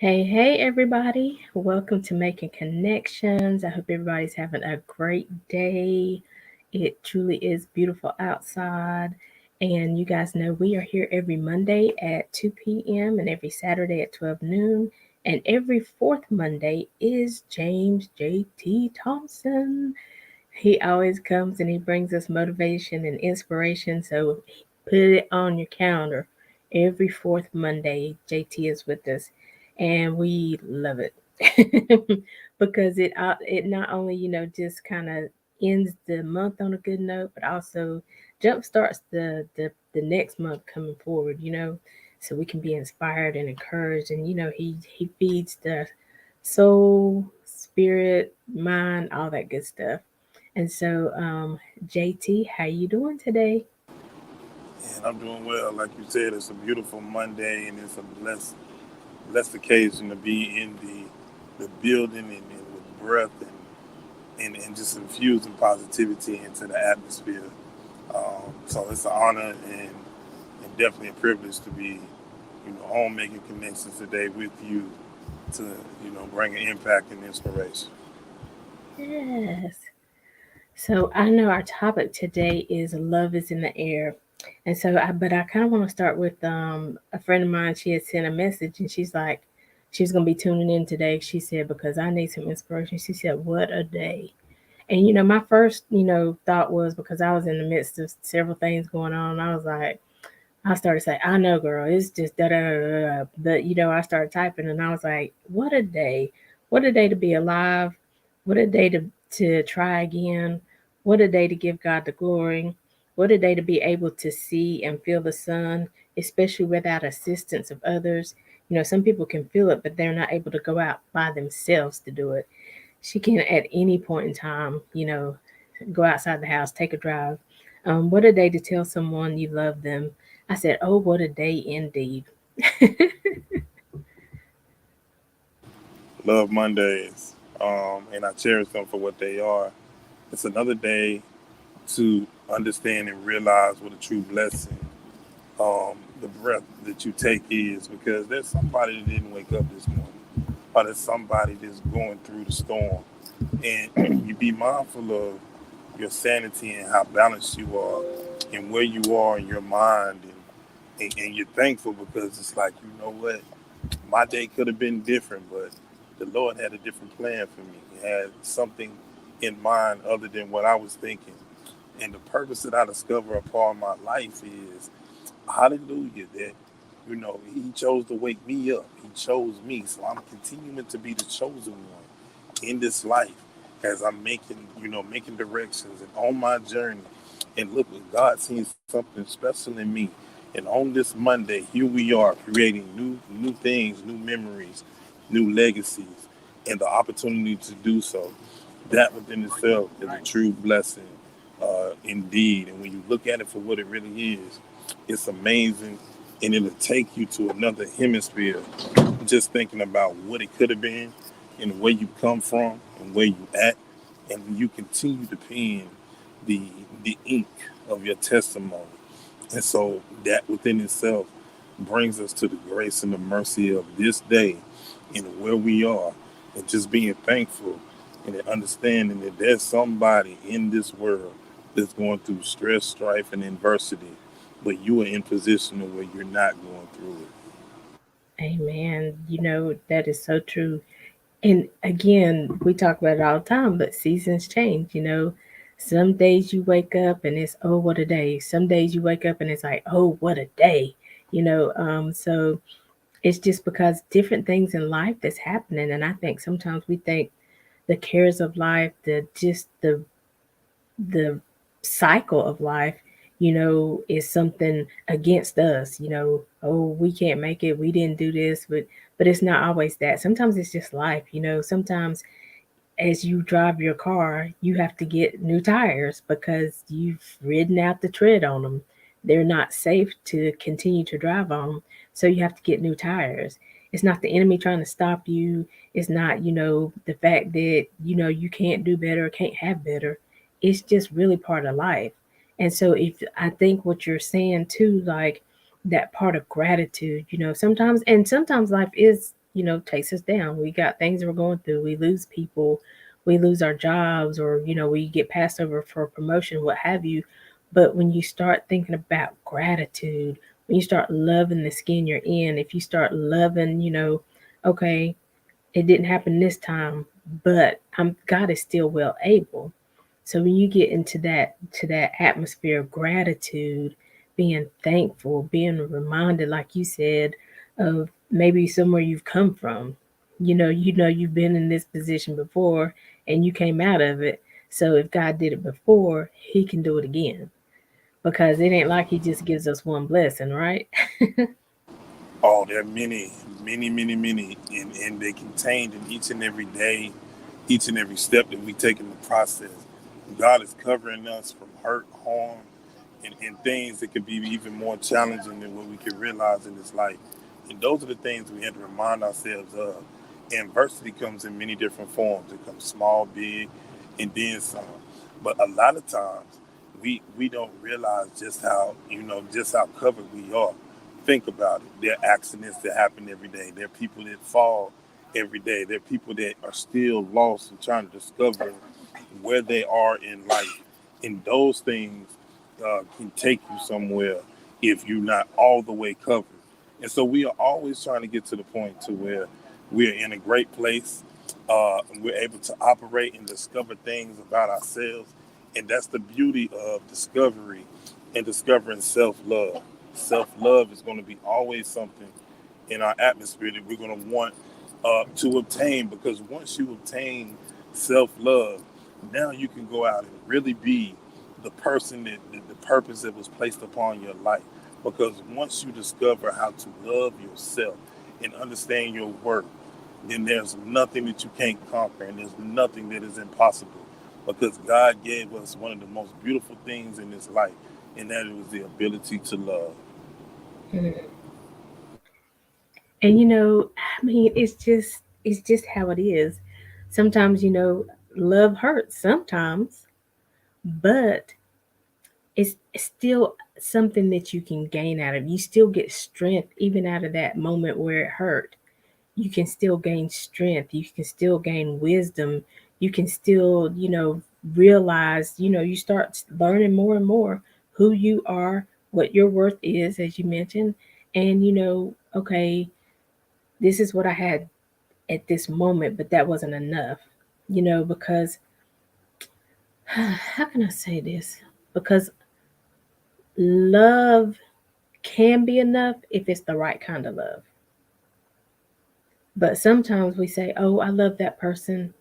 Hey, everybody. Welcome to Making Connections. I hope everybody's having a great day. It truly is beautiful outside. And you guys know we are here every Monday at 2 p.m. and every Saturday at 12 noon. And every fourth Monday is James J.T. Thompson. He always comes and he brings us motivation and inspiration. So put it on your calendar. Every fourth Monday, JT is with us, and we love it because it not only just kind of ends the month on a good note, but also jump starts the next month coming forward. So we can be inspired and encouraged, and he feeds the soul, spirit, mind, all that good stuff. And so, JT, how you doing today? And I'm doing well. Like you said, it's a beautiful Monday, and it's a blessed occasion to be in the building and with breath and just infusing positivity into the atmosphere. So it's an honor and definitely a privilege to be, on making connections today with you to, bring an impact and inspiration. Yes. So I know our topic today is love is in the air. And so but I kind of want to start with a friend of mine. She had sent a message and she's like, she's going to be tuning in today. She said, because I need some inspiration. She said, what a day. And my first, thought was, because I was in the midst of several things going on, I was like, I started saying, I know, girl, it's just da da da da. Da. But I started typing, and I was like, what a day! What a day to be alive! What a day to try again! What a day to give God the glory! What a day to be able to see and feel the sun, especially without assistance of others. Some people can feel it, but they're not able to go out by themselves to do it. She can at any point in time, go outside the house, take a drive. What a day to tell someone you love them. I said, oh, what a day indeed. Love Mondays, and I cherish them for what they are. It's another day to understand and realize what a true blessing the breath that you take is, because there's somebody that didn't wake up this morning, or there's somebody that's going through the storm, and you be mindful of your sanity and how balanced you are and where you are in your mind, and you're thankful because it's like, you know what, my day could have been different, but the Lord had a different plan for me. He had something in mind other than what I was thinking. And the purpose that I discover upon my life is, hallelujah, that, he chose to wake me up. He chose me. So I'm continuing to be the chosen one in this life as I'm making directions and on my journey. And look, God seeing something special in me. And on this Monday, here we are creating new things, new memories, new legacies, and the opportunity to do so. That within itself is a true blessing, indeed. And when you look at it for what it really is, it's amazing, and it'll take you to another hemisphere. Just thinking about what it could have been, and where you come from, and where you at, and you continue to pen the the ink of your testimony. And so that within itself brings us to the grace and the mercy of this day and where we are, and just being thankful and understanding that there's somebody in this world that's going through stress, strife, and adversity, but you are in position where you're not going through it. Amen. That is so true. And again, we talk about it all the time, but seasons change. Some days you wake up and it's, oh, what a day. Some days you wake up and it's like, oh, what a day. So it's just because different things in life that's happening. And I think sometimes we think the cares of life, the cycle of life, is something against us. Oh, we can't make it, we didn't do this, but it's not always that. Sometimes it's just life. Sometimes as you drive your car, you have to get new tires because you've ridden out the tread on them. They're not safe to continue to drive on, so you have to get new tires. It's not the enemy trying to stop you. It's not, the fact that, you can't do better or can't have better. It's just really part of life. And so if I think what you're saying too, like that part of gratitude, sometimes life is takes us down. We got things we're going through. We lose people, we lose our jobs, or we get passed over for promotion, what have you. But when you start thinking about gratitude, when you start loving the skin you're in, if you start loving, okay, it didn't happen this time, but God is still well able. So when you get into that atmosphere of gratitude, being thankful, being reminded, like you said, of maybe somewhere you've come from. You've been in this position before and you came out of it. So if God did it before, he can do it again. Because it ain't like he just gives us one blessing, right? Oh, there are many, many, many, many, and they contained in each and every day, each and every step that we take in the process. God is covering us from hurt, harm, and things that could be even more challenging than what we could realize in this life. And those are the things we have to remind ourselves of. Adversity comes in many different forms. It comes small, big, and then some. But a lot of times, we don't realize just how covered we are. Think about it. There are accidents that happen every day. There are people that fall every day. There are people that are still lost and trying to discover where they are in life. And those things can take you somewhere if you're not all the way covered. And so we are always trying to get to the point to where we're in a great place. We're able to operate and discover things about ourselves. And that's the beauty of discovery and discovering self love. Self love is going to be always something in our atmosphere that we're going to want to obtain, because once you obtain self love, now you can go out and really be the person the purpose that was placed upon your life. Because once you discover how to love yourself and understand your worth, then there's nothing that you can't conquer, and there's nothing that is impossible, because God gave us one of the most beautiful things in this life, and that was the ability to love. Mm. And I mean, it's just how it is. Sometimes, love hurts sometimes, but it's still something that you can gain out of. You still get strength even out of that moment where it hurt. You can still gain strength. You can still gain wisdom. You can still, realize, you start learning more and more who you are, what your worth is, as you mentioned. And, okay, this is what I had at this moment, but that wasn't enough, because how can I say this? Because love can be enough if it's the right kind of love. But sometimes we say, "Oh, I love that person,"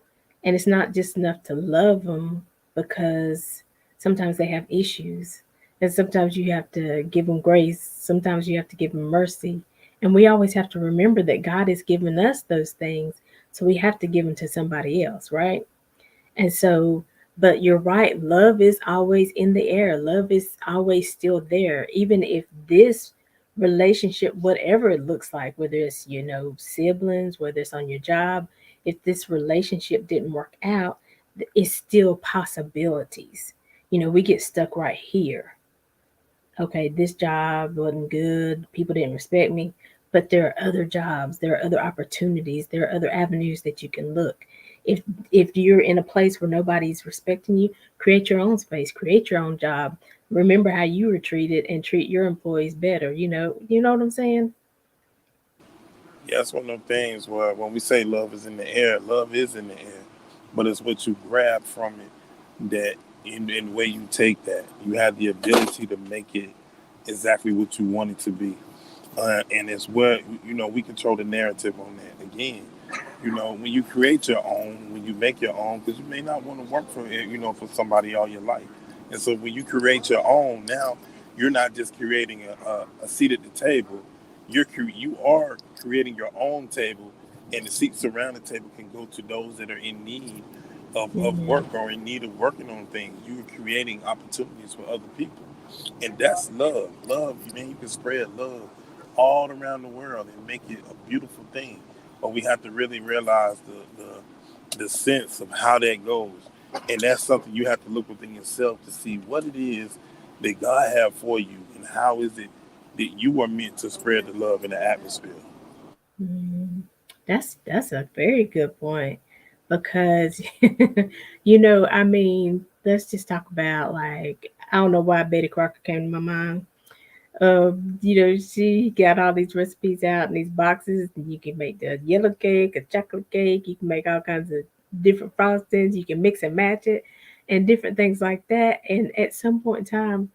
and it's not just enough to love them, because sometimes they have issues, and sometimes you have to give them grace. Sometimes you have to give them mercy, and we always have to remember that God has given us those things, so we have to give them to somebody else, right? And so, but you're right, love is always in the air. Love is always still there. Even if this relationship, whatever it looks like, whether it's, siblings, whether it's on your job, if this relationship didn't work out, it's still possibilities. We get stuck right here. Okay, this job wasn't good, people didn't respect me, but there are other jobs, there are other opportunities, there are other avenues that you can look. If you're in a place where nobody's respecting you, create your own space, create your own job. Remember how you were treated and treat your employees better. You know what I'm saying? Yeah, it's one of them things where when we say love is in the air, love is in the air, but it's what you grab from it that in the way you take that, you have the ability to make it exactly what you want it to be. And it's where we control the narrative on that. Again, when you create your own, when you make your own, because you may not want to work for it, for somebody all your life. And so when you create your own, now you're not just creating a seat at the table. You are creating your own table, and the seats around the table can go to those that are in need of Mm-hmm. work or in need of working on things. You are creating opportunities for other people, and that's love. Love, man, you can spread love all around the world and make it a beautiful thing. But we have to really realize the sense of how that goes, and that's something you have to look within yourself to see what it is that God have for you, and how is it that you are meant to spread the love in the atmosphere. Mm-hmm. That's a very good point because I mean, let's just talk about like I don't know why Betty Crocker came to my mind. She got all these recipes out in these boxes. You can make the yellow cake, a chocolate cake. You can make all kinds of different frostings. You can mix and match it, and different things like that. And at some point in time,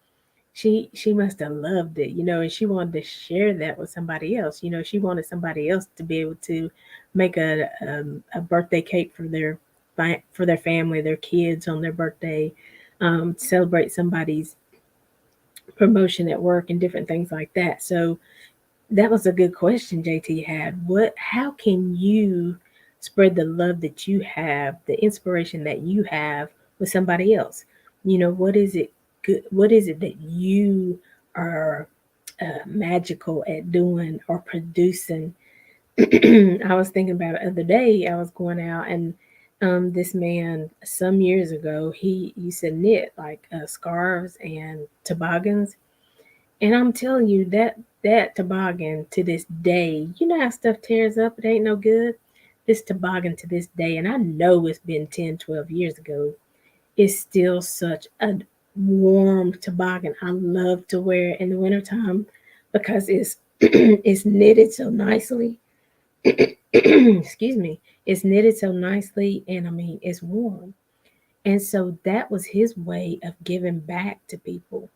she must have loved it, and she wanted to share that with somebody else. She wanted somebody else to be able to make a birthday cake for their family, their kids on their birthday, celebrate somebody's promotion at work and different things like that. So that was a good question JT had. How can you spread the love that you have, the inspiration that you have with somebody else? What is it good? What is it that you are magical at doing or producing? I was thinking about it the other day. I was going out and this man some years ago he used to knit like scarves and toboggans, and I'm telling you that toboggan to this day, you know how stuff tears up, it ain't no good. This toboggan to this day, and I know it's been 10, 12 years ago, is still such a warm toboggan. I love to wear it in the wintertime because it's it's knitted so nicely. Excuse me. It's knitted so nicely, and I mean it's warm. And so that was his way of giving back to people.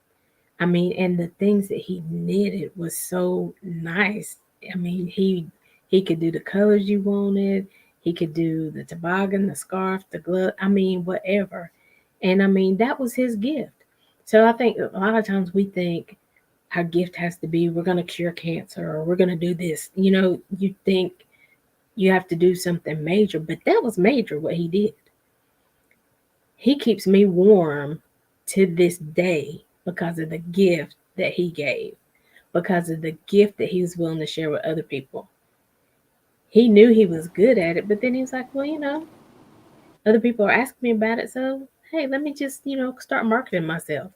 I mean, and the things that he knitted was so nice. I mean, he could do the colors you wanted. He could do the toboggan, the scarf, the glove. I mean, whatever. And I mean, that was his gift. So I think a lot of times we think our gift has to be we're going to cure cancer or we're going to do this. You think you have to do something major, but that was major what he did. He keeps me warm to this day because of the gift that he gave, because of the gift that he was willing to share with other people. He knew he was good at it, but then he was like, well, other people are asking me about it, so hey, let me just, start marketing myself.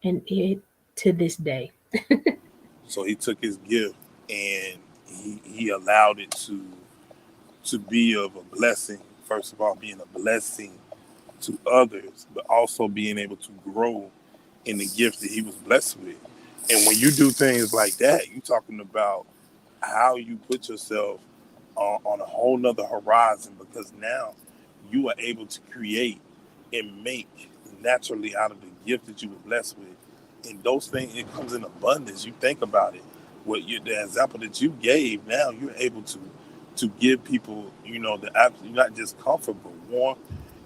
And it to this day. So he took his gift and he allowed it to be of a blessing. First of all, being a blessing to others, but also being able to grow in the gift that he was blessed with. And when you do things like that, you're talking about how you put yourself on a whole nother horizon, because now you are able to create and make naturally out of the gift that you were blessed with. And those things, it comes in abundance. You think about it. The example that you gave, now you're able to give people, not just comfort, but warmth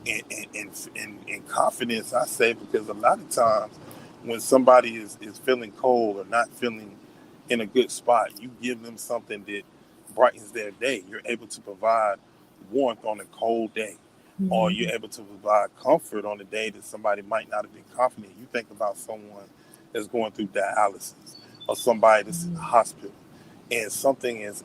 and confidence. I say, because a lot of times when somebody is feeling cold or not feeling in a good spot, you give them something that brightens their day. You're able to provide warmth on a cold day, or Mhm. you're able to provide comfort on a day that somebody might not have been confident. You think about someone that's going through dialysis, or somebody that's in the hospital, and something is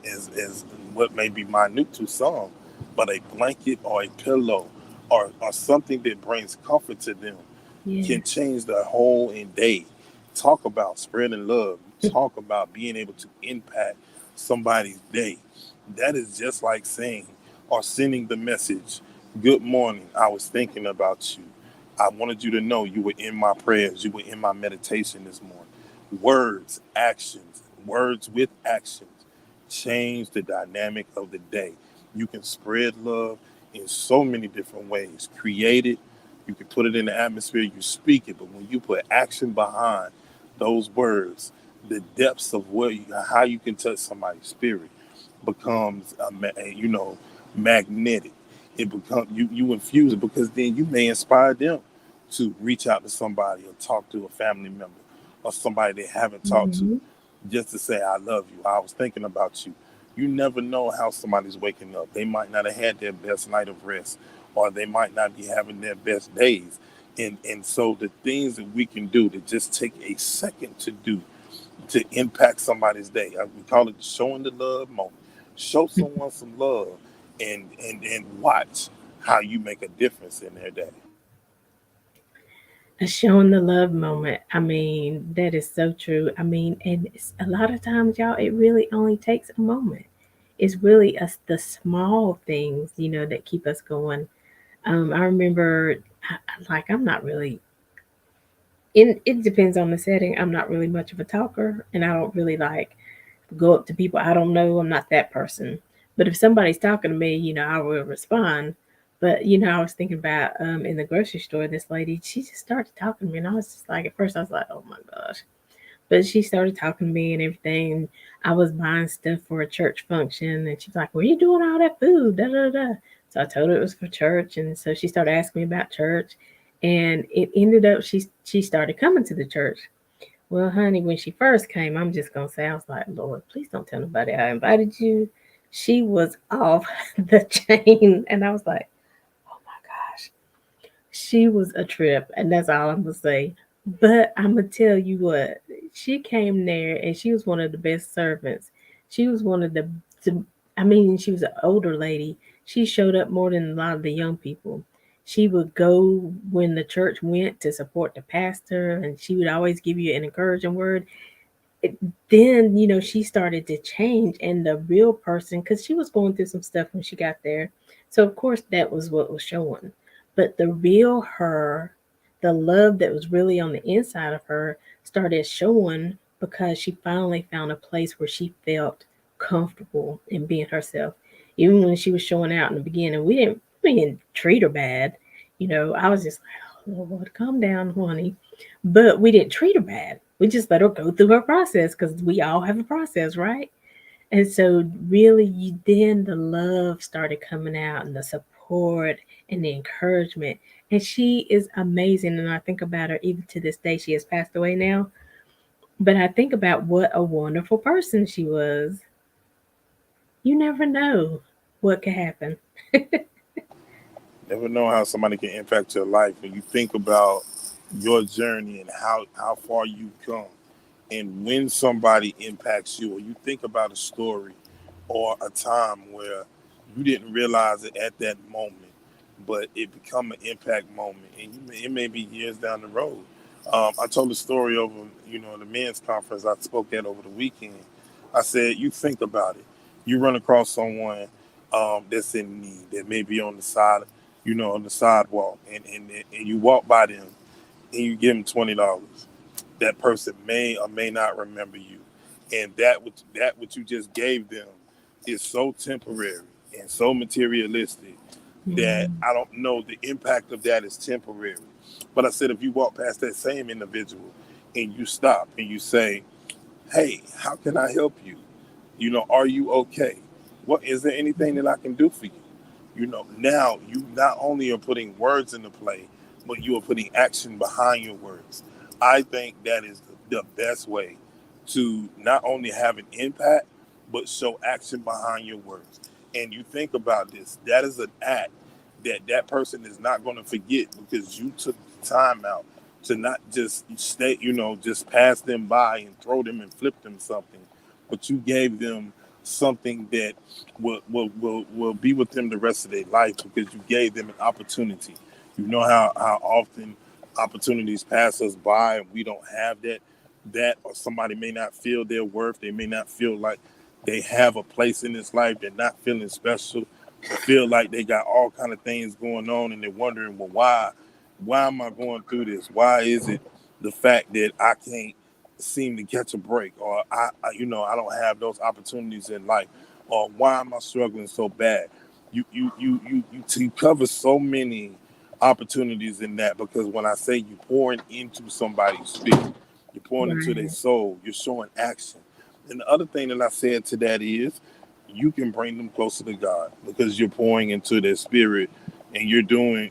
what may be minute to some, but a blanket or a pillow, or something that brings comfort to them Yeah. can change the whole in day. Talk about spreading love. Talk about being able to impact somebody's day. That is just like saying or sending the message, good morning, I was thinking about you. I wanted you to know you were in my prayers. You were in my meditation this morning. Words with actions change the dynamic of the day. You can spread love in so many different ways. Create it, you can put it in the atmosphere, you speak it, but when you put action behind those words, the depths of how you can touch somebody's spirit becomes, magnetic. It becomes you infuse it, because then you may inspire them to reach out to somebody or talk to a family member or somebody they haven't talked to, Mhm. just to say, I love you. I was thinking about you. You never know how somebody's waking up. They might not have had their best night of rest, or they might not be having their best days. And so the things that we can do to just take a second to do to impact somebody's day. We call it showing the love moment. Show someone some love, and watch how you make a difference in their day. A showing the love moment. I mean, that is so true. I mean, and it's, a lot of times, y'all, it really only takes a moment. it's really us the small things, that keep us going. I remember, like, I'm not really it depends on the setting. I'm not really much of a talker, and I don't really like go up to people I don't know. I'm not that person. But if somebody's talking to me, I will respond. But I was thinking about in the grocery store, this lady, she just started talking to me, and I was just like, at first I was like, oh my gosh. But she started talking to me and everything. And I was buying stuff for a church function, and she's like, "Where you doing all that food?" Da da da. So I told her it was for church, and so she started asking me about church, and it ended up she started coming to the church. Well, honey, when she first came, I'm just gonna say I was like, Lord, please don't tell nobody I invited you. She was off the chain, and I was like, oh my gosh, she was a trip, and that's all I'm gonna say. But I'm gonna tell you what, she came there, and she was one of the best servants. She was one of the I mean, she was an older lady. She showed up more than a lot of the young people. She would go when the church went to support the pastor, and she would always give you an encouraging word. it, then she started to change, and the real person, because she was going through some stuff when she got there, so of course that was what was showing. But the real her, the love that was really on the inside of her, started showing because she finally found a place where she felt comfortable in being herself. Even when she was showing out in the beginning, we didn't treat her bad. I was just like, oh Lord, calm down, honey. But we didn't treat her bad. We just let her go through her process because we all have a process, right? And so, really, then the love started coming out, and the support and the encouragement. And she is amazing. And I think about her even to this day. She has passed away now. But I think about what a wonderful person she was. You never know what could happen. Never know how somebody can impact your life when you think about your journey and how far you've come. And when somebody impacts you, or you think about a story or a time where you didn't realize it at that moment, but it become an impact moment, and it may be years down the road. I told a story over, the men's conference I spoke at over the weekend. I said, you think about it. You run across someone that's in need, that may be on the side, on the sidewalk, and you walk by them and you give them $20. That person may or may not remember you, and that what you just gave them is so temporary and so materialistic that Mm, I don't know the impact of that is temporary. But I said if you walk past that same individual and you stop and you say, "Hey, how can I help you? Are you okay? What is there anything that I can do for you?" Now you not only are putting words into play, but you are putting action behind your words. I think that is the best way to not only have an impact, but show action behind your words. And you think about this, that is an act that person is not going to forget because you took the time out to not just stay, just pass them by and throw them and flip them something, but you gave them something that will be with them the rest of their life because you gave them an opportunity. How often opportunities pass us by and we don't have that or somebody may not feel their worth. They may not feel like they have a place in this life. They're not feeling special. They feel like they got all kind of things going on and they're wondering, well, why am I going through this? Why is it the fact that I can't seem to catch a break, or I don't have those opportunities in life, or why am I struggling so bad? You cover so many opportunities in that because when I say you pouring into somebody's spirit, you're pouring into their right. soul, you're showing action. And the other thing that I said to that is you can bring them closer to God because you're pouring into their spirit and you're doing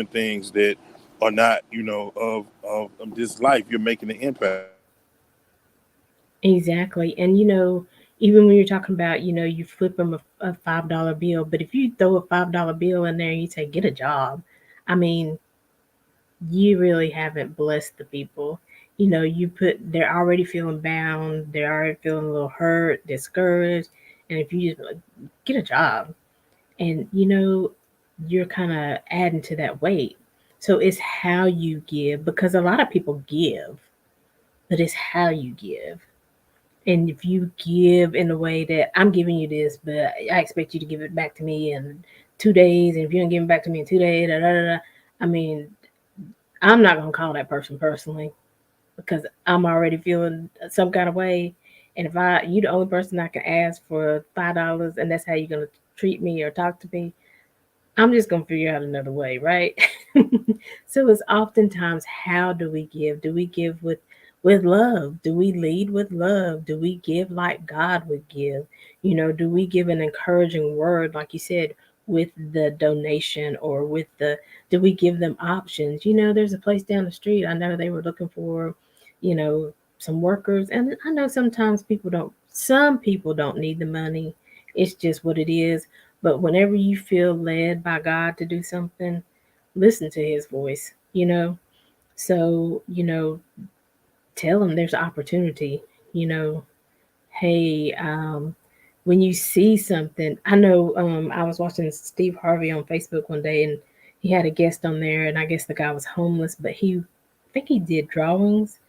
things that are not, of this life. You're making an impact. Exactly. And even when you're talking about, you flip them a $5 bill, but if you throw a $5 bill in there and you say, get a job, I mean, you really haven't blessed the people. They're already feeling bound, they're already feeling a little hurt, discouraged. And if you just like, get a job, and you're kind of adding to that weight. So it's how you give, because a lot of people give, but it's how you give. And if you give in a way that I'm giving you this, but I expect you to give it back to me in 2 days, and if you don't give it back to me in 2 days, da, da, da, da, I mean, I'm not gonna call that person personally because I'm already feeling some kind of way. And if you the only person I can ask for $5, and that's how you're gonna treat me or talk to me, I'm just gonna figure out another way, right? So it's oftentimes, how do we give? Do we give with love? Do we lead with love? Do we give like God would give? Do we give an encouraging word, like you said, with the donation, or with the do we give them options? There's a place down the street. I know they were looking for, you know, some workers, and I know sometimes some people don't need the money. It's just what it is. But whenever you feel led by God to do something, listen to his voice, you know? So, tell him there's opportunity, you know, hey, when you see something, I know I was watching Steve Harvey on Facebook one day, and he had a guest on there, and I guess the guy was homeless, but I think he did drawings,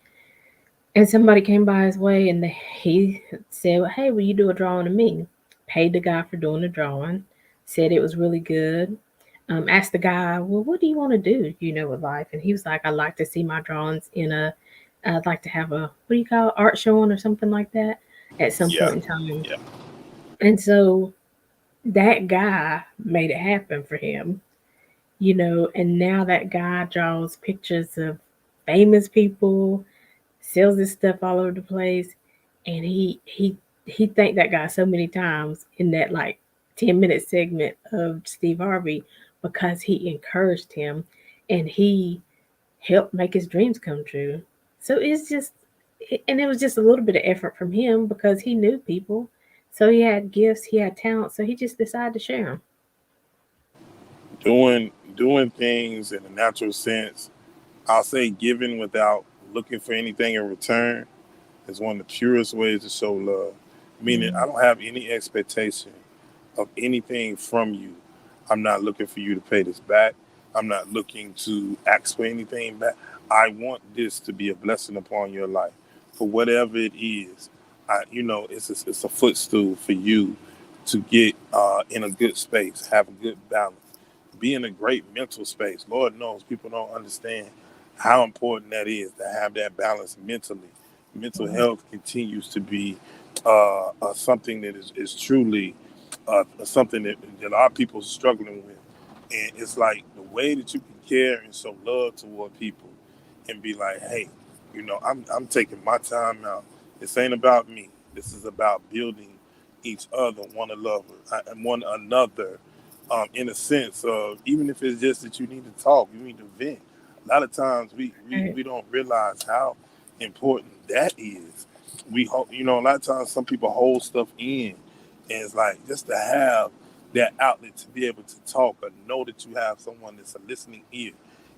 and somebody came by his way, and he said, well, hey, will you do a drawing of me? Paid the guy for doing the drawing, said it was really good. Asked the guy, well, what do you want to do, with life? And he was like, I'd like to see my drawings I'd like to have a, what do you call it, art showing or something like that at some Yeah, point in time. yeah, And so that guy made it happen for him, and now that guy draws pictures of famous people, sells this stuff all over the place, and he thanked that guy so many times in that like 10-minute segment of Steve Harvey, because he encouraged him and he helped make his dreams come true. So it's just, and it was just a little bit of effort from him because he knew people, so he had gifts, he had talent, so he just decided to share them. doing things in a natural sense. I'll say giving without looking for anything in return is one of the purest ways to show love. Meaning, I don't have any expectation of anything from you. I'm not looking for you to pay this back. I'm not looking to ask for anything back. I want this to be a blessing upon your life for whatever it is. It's a footstool for you to get in a good space, have a good balance, be in a great mental space. Lord knows people don't understand how important that is to have that balance mentally. Mental health continues to be something that is truly something that our people are struggling with. And it's like the way that you can care and show love toward people and be like, hey, I'm taking my time out. This ain't about me. This is about building each other, one another, in a sense of, even if it's just that you need to talk, you need to vent. A lot of times Right. we don't realize how important that is. A lot of times some people hold stuff in, and it's like just to have that outlet to be able to talk or know that you have someone that's a listening ear,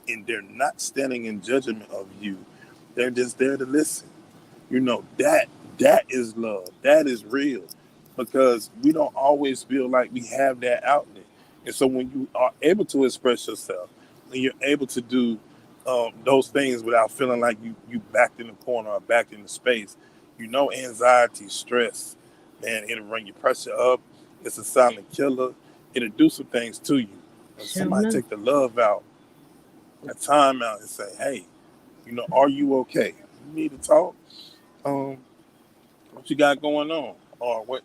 and they're not standing in judgment of you. They're just there to listen. That is love. That is real, because we don't always feel like we have that outlet. And so when you are able to express yourself and you're able to do those things without feeling like you backed in the corner or backed in the space, anxiety, stress, man, it'll bring your pressure up. It's a silent killer. It'll do some things to you. When Sure somebody enough. take the love out, the time out, and say, hey, are you okay? You need to talk. Um, what you got going on, or what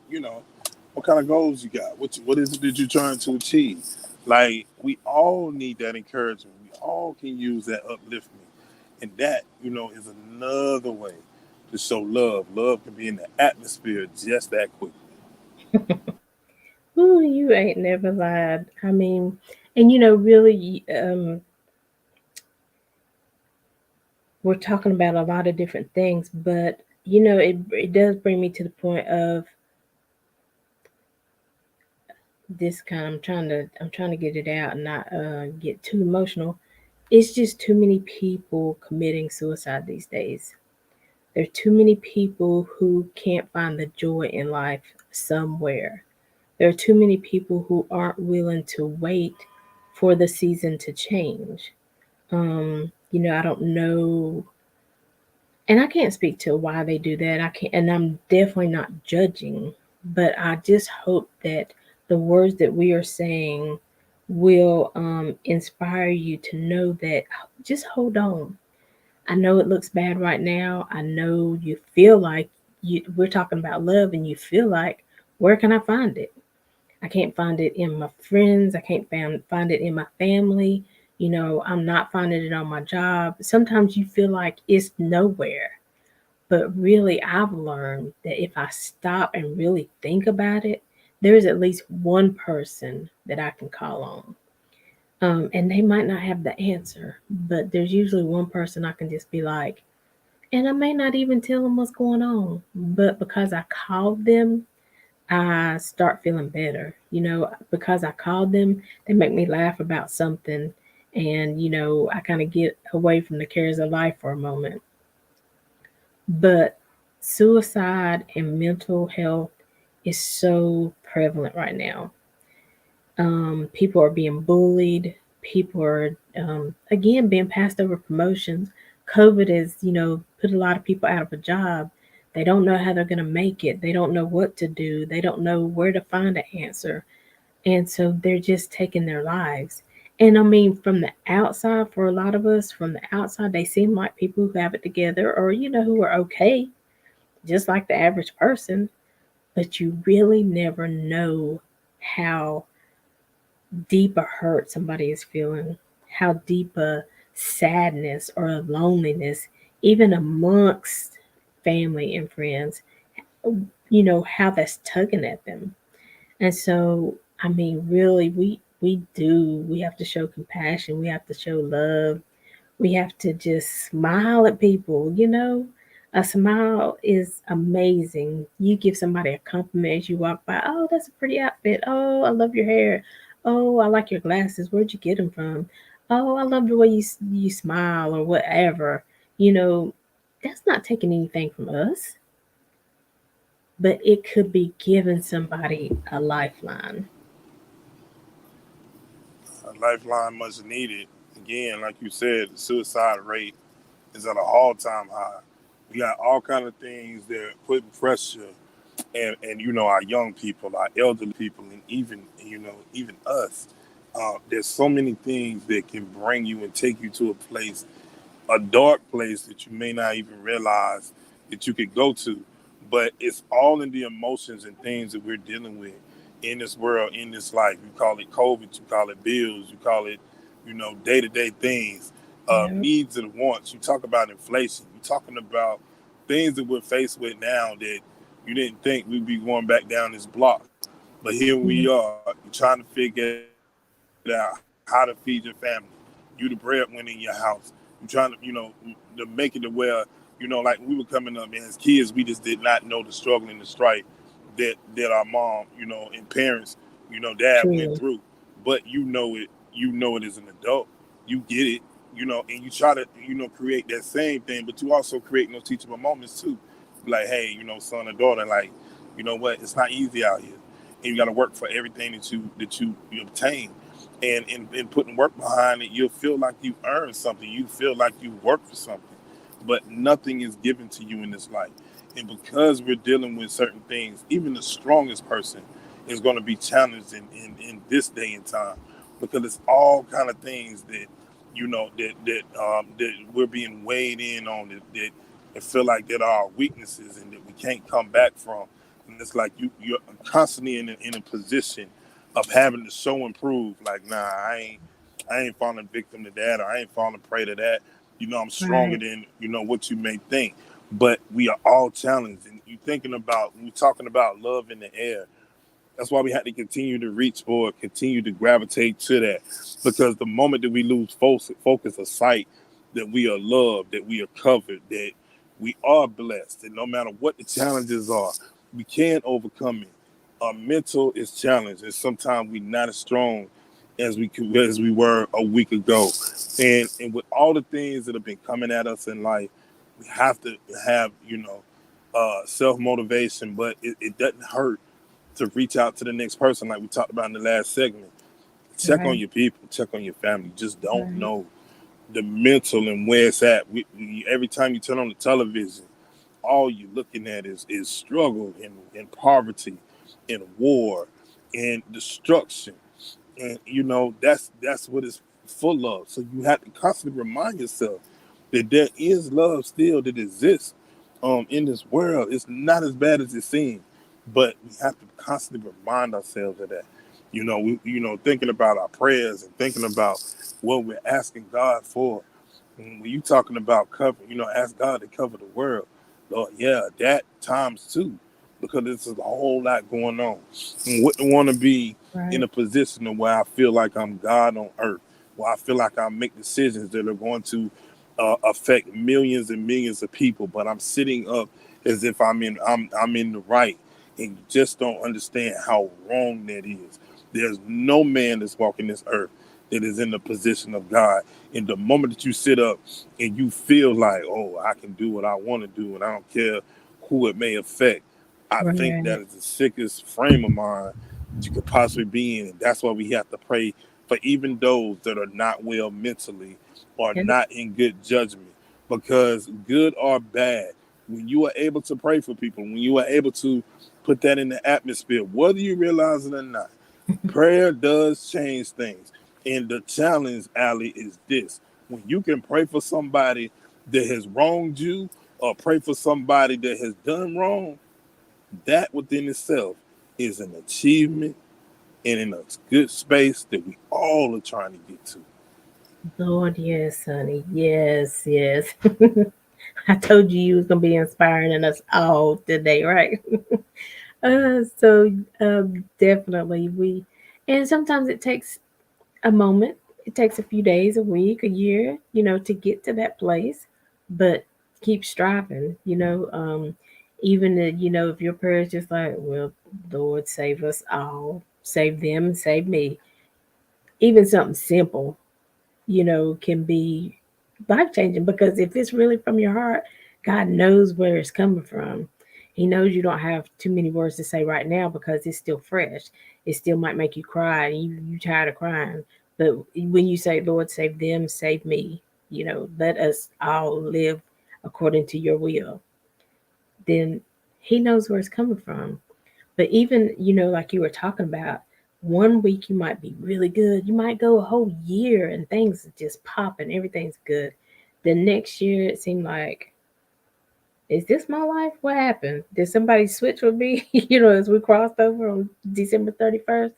kind of goals you got? What is it that you're trying to achieve? Like, we all need that encouragement. We all can use that upliftment, and that is another way to show love. Love can be in the atmosphere just that quickly. Ooh, you ain't never lied. I mean, and really, we're talking about a lot of different things, but it does bring me to the point of this kind. I'm trying to get it out and not get too emotional. It's just too many people committing suicide these days. There are too many people who can't find the joy in life somewhere. There are too many people who aren't willing to wait for the season to change. I don't know And I can't speak to why they do that. I can't, and I'm definitely not judging, but I just hope that the words that we are saying will inspire you to know that just hold on. I know it looks bad right now. I know you feel like we're talking about love and you feel like, where can I find it? I can't find it in my friends. I can't find it in my family. I'm not finding it on my job. Sometimes you feel like it's nowhere. But really, I've learned that if I stop and really think about it, there's at least one person that I can call on. And they might not have the answer, but there's usually one person I can just be like, and I may not even tell them what's going on, but because I called them, I start feeling better. Because I called them, they make me laugh about something, and I kind of get away from the cares of life for a moment. But suicide and mental health is so prevalent right now. People are being bullied. People are, again, being passed over promotions. COVID has, put a lot of people out of a job. They don't know how they're going to make it. They don't know what to do. They don't know where to find an answer. And so they're just taking their lives. And I mean, from the outside, for a lot of us, from the outside, they seem like people who have it together or, who are okay, just like the average person. But you really never know how deep a hurt somebody is feeling, how deep a sadness or a loneliness, even amongst family and friends, how that's tugging at them. And so, I mean, really, we have to show compassion, we have to show love, we have to just smile at people. A smile is amazing. You give somebody a compliment as you walk by. Oh, that's a pretty outfit. Oh, I love your hair. Oh, I like your glasses. Where'd you get them from? Oh, I love the way you smile or whatever. You know, that's not taking anything from us, but it could be giving somebody a lifeline. A lifeline much needed. Again, like you said, the suicide rate is at an all-time high. We got all kind of things that are putting pressure, and our young people, our elderly people, and even us. There's so many things that can bring you and take you to a dark place that you may not even realize that you could go to. But it's all in the emotions and things that we're dealing with in this world, in this life. You call it COVID, you call it bills, you call it, day to day things, Yeah, needs and wants. You talk about inflation. You're talking about things that we're faced with now that you didn't think we'd be going back down this block. But here we yeah, are, you're trying to figure it out how to feed your family. You the breadwinner in your house. You're trying to make it to where, like when we were coming up, and as kids, we just did not know the struggle and the strife that our mom, and parents, dad went through. truly. But you know it as an adult. You get it, and you try to, create that same thing, but you also create those teachable moments too. Like, hey, son or daughter, like, you know what, it's not easy out here. And you gotta work for everything that you obtain. And in putting work behind it, you'll feel like you earned something. You feel like you work for something. But nothing is given to you in this life. And because we're dealing with certain things, even the strongest person is going to be challenged in this day and time, because it's all kind of things that we're being weighed in on, that feel like that are our weaknesses and that we can't come back from. And it's like you're constantly in a position of having to show and prove. Like, nah, I ain't falling victim to that, or I ain't falling prey to that. I'm stronger Right. than what you may think. But we are all challenged, and you thinking about, we're talking about love in the air. That's why we had to continue to reach or continue to gravitate to that, because the moment that we lose focus of sight, that we are loved, that we are covered, that we are blessed, and no matter what the challenges are, we can overcome it. Our mental is challenged, and sometimes we're not as strong as we were a week ago. And with all the things that have been coming at us in life, we have to have self motivation, but it doesn't hurt to reach out to the next person, like we talked about in the last segment. Check on Right. your people, check on your family. You just don't Right. know the mental and where it's at. Every time you turn on the television, all you're looking at is struggle and poverty and war and destruction. And that's what it's full of. So you have to constantly remind yourself that there is love still that exists in this world. It's not as bad as it seems, but we have to constantly remind ourselves of that. Thinking about our prayers and thinking about what we're asking God for. And when you talking about cover, ask God to cover the world. Lord, yeah, that times two, because there's a whole lot going on. And wouldn't want to be in Right. a position of where I feel like I'm God on earth, where I feel like I make decisions that are going to affect millions and millions of people, but I'm sitting up as if I'm in the right, and you just don't understand how wrong that is. There's no man that's walking this earth that is in the position of God. And the moment that you sit up and you feel like, oh, I can do what I want to do, and I don't care who it may affect, I think that Right. is the sickest frame of mind that you could possibly be in. And that's why we have to pray for even those that are not well mentally or And not in good judgment. Because good or bad, when you are able to pray for people, when you are able to put that in the atmosphere, whether you realize it or not, prayer does change things. And the challenge, Allie, is this: when you can pray for somebody that has wronged you, or pray for somebody that has done wrong, that within itself is an achievement and in a good space that we all are trying to get to. Lord, yes, honey. Yes, yes. I told you you was gonna be inspiring us all today, right? So definitely and sometimes it takes a moment. It takes a few days, a week, a year, to get to that place. But keep striving, even if your prayer is just like, well, Lord, save us all, save them, save me. Even something simple, can be life changing because if it's really from your heart, God knows where it's coming from. He knows you don't have too many words to say right now because it's still fresh. It still might make you cry and you tired of crying. But when you say, Lord, save them, save me, let us all live according to your will, then he knows where it's coming from. But even, like you were talking about, one week you might be really good. You might go a whole year and things just pop and everything's good. The next year it seemed like, is this my life? What happened? Did somebody switch with me, as we crossed over on December 31st?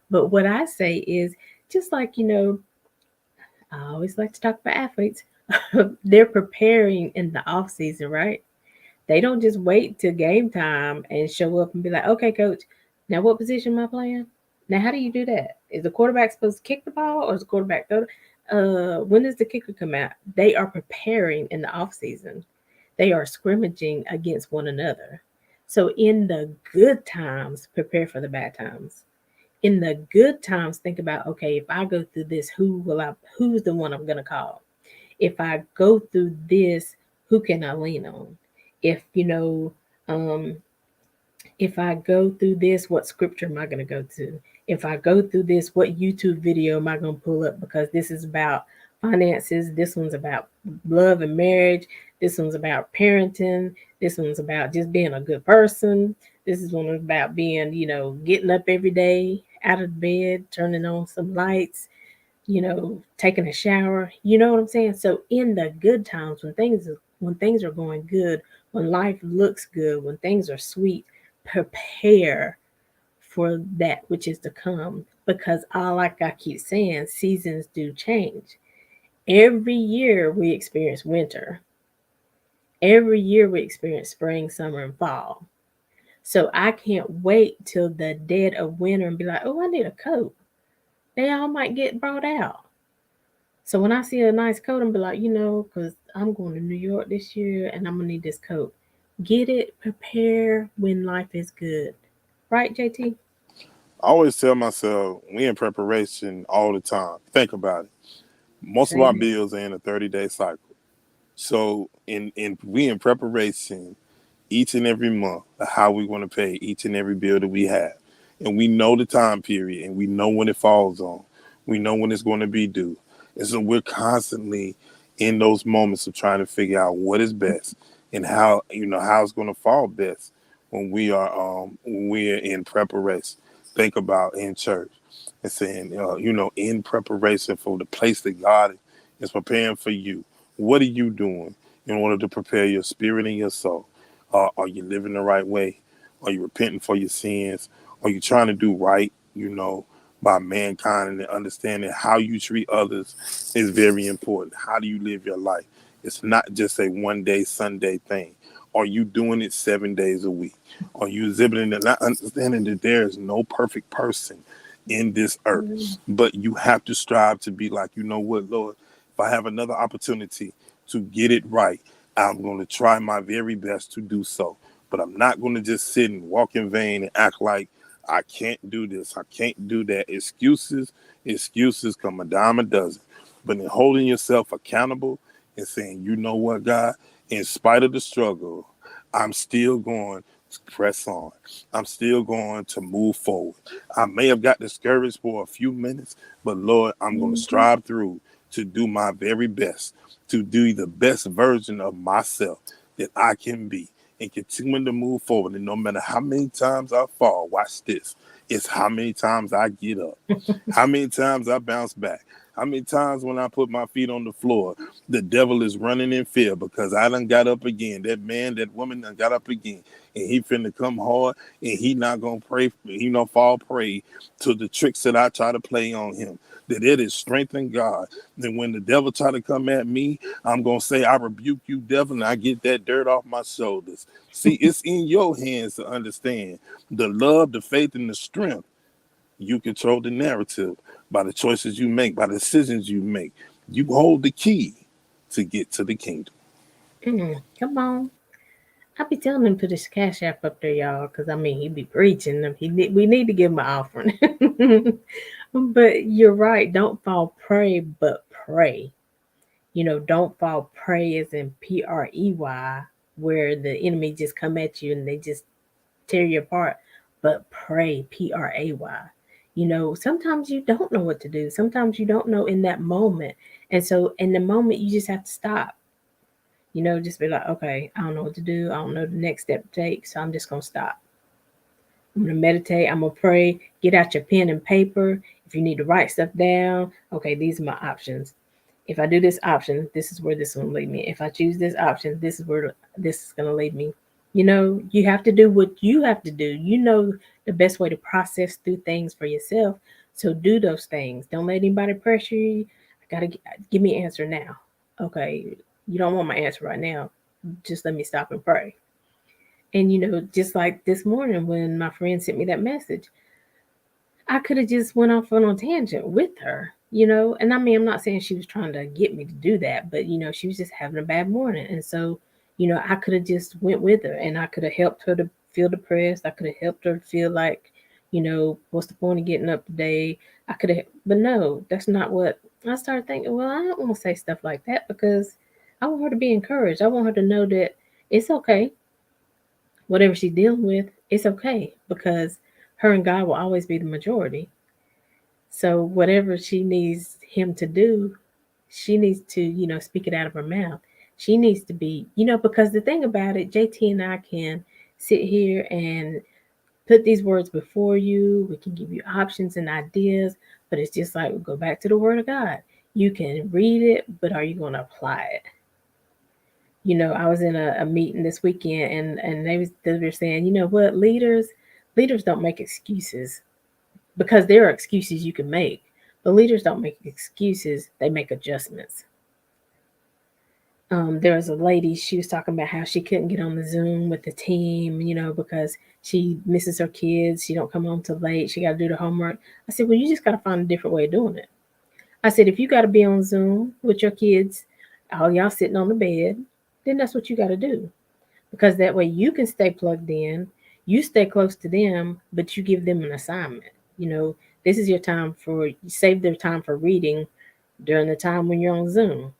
But what I say is just like, I always like to talk about athletes. They're preparing in the off season, right? They don't just wait till game time and show up and be like, okay, coach, now what position am I playing? Now, how do you do that? Is the quarterback supposed to kick the ball or is the quarterback throw? When does the kicker come out? They are preparing in the off season. They are scrimmaging against one another. So in the good times, prepare for the bad times. In the good times, think about, okay, if I go through this, who's the one I'm gonna call? If I go through this, who can I lean on? If um, if I go through this, what scripture am I going to go to? If I go through this, what YouTube video am I going to pull up? Because this is about finances. This one's about love and marriage. This one's about parenting. This one's about just being a good person. This is one about being, getting up every day out of bed, turning on some lights, taking a shower. You know what I'm saying? So in the good times, when things are going good, when life looks good, when things are sweet, prepare for that which is to come. Because like I keep saying, seasons do change. Every year we experience winter. Every year we experience spring, summer, and fall. So I can't wait till the dead of winter and be like, oh, I need a coat. They all might get brought out. So when I see a nice coat, I'm be like, because I'm going to New York this year and I'm gonna need this coat. Get it, prepare when life is good. Right, JT? I always tell myself we in preparation all the time. Think about it. Most of our Same. bills are in a 30-day cycle. So in we in preparation each and every month of how we want to pay each and every bill that we have. And we know the time period and we know when it falls on. We know when it's going to be due. And so we're constantly in those moments of trying to figure out what is best and how, how it's going to fall best when we're in preparation. Think about in church and saying, in preparation for the place that God is preparing for you. What are you doing in order to prepare your spirit and your soul? Are you living the right way? Are you repenting for your sins? Are you trying to do right, by mankind, and understanding how you treat others is very important. How do you live your life? It's not just a one day Sunday thing. Are you doing it 7 days a week? Are you exhibiting and not understanding that there is no perfect person in this earth? But you have to strive to be like, you know what, Lord, if I have another opportunity to get it right, I'm going to try my very best to do so. But I'm not going to just sit and walk in vain and act like I can't do this, I can't do that. Excuses come a dime a dozen. But in holding yourself accountable and saying, you know what, God, in spite of the struggle, I'm still going to press on. I'm still going to move forward. I may have got discouraged for a few minutes, but Lord, I'm going to Mhm. strive through to do my very best, to do the best version of myself that I can be and continuing to move forward. And no matter how many times I fall, watch this. It's how many times I get up, how many times I bounce back, how many times when I put my feet on the floor, the devil is running in fear because I done got up again. That man, that woman done got up again. And he finna come hard and he not gonna pray, fall prey to the tricks that I try to play on him. That it is strength in God. Then when the devil try to come at me, I'm gonna say, I rebuke you, devil, and I get that dirt off my shoulders. See, it's in your hands to understand the love, the faith, and the strength. You control the narrative by the choices you make, by the decisions you make. You hold the key to get to the kingdom. Come on. I be telling him to put his cash app up there, y'all, because I mean he be preaching. We need to give him an offering. But you're right. Don't fall prey, but pray. Don't fall prey as in PREY, where the enemy just come at you and they just tear you apart. But pray, PRAY. Sometimes you don't know what to do. Sometimes you don't know in that moment. And so in the moment, you just have to stop. Just be like, okay, I don't know what to do. I don't know the next step to take. So I'm just going to stop. I'm going to meditate. I'm going to pray. Get out your pen and paper. If you need to write stuff down, okay, these are my options. If I do this option, this is where this will lead me. If I choose this option, this is where this is going to lead me. You have to do what you have to do. The best way to process through things for yourself. So do those things. Don't let anybody pressure you. I got to give me an answer now. Okay, you don't want my answer right now. Just let me stop and pray. And just like this morning when my friend sent me that message, I could have just went off on a tangent with her, And I mean, I'm not saying she was trying to get me to do that, but she was just having a bad morning, and so I could have just went with her, and I could have helped her to feel depressed. I could have helped her feel like, what's the point of getting up today? I could have, but no, that's not what I started thinking. Well, I don't want to say stuff like that because I want her to be encouraged. I want her to know that it's okay, whatever she's dealing with, it's okay because her and God will always be the majority. So whatever she needs him to do, she needs to, speak it out of her mouth. She needs to be, because the thing about it, JT and I can sit here and put these words before you. We can give you options and ideas, but it's just like we go back to the word of God. You can read it, but are you going to apply it? I was in a meeting this weekend, and they were saying, you know what, leaders don't make excuses, because there are excuses you can make, but leaders don't make excuses, they make adjustments. There was a lady, she was talking about how she couldn't get on the Zoom with the team, because she misses her kids, she don't come home till late, she got to do the homework. I said, well, you just got to find a different way of doing it. I said, if you got to be on Zoom with your kids, all y'all sitting on the bed, then that's what you got to do, because that way you can stay plugged in, you stay close to them, but you give them an assignment. You know, this is your time for, you save their time for reading during the time when you're on Zoom,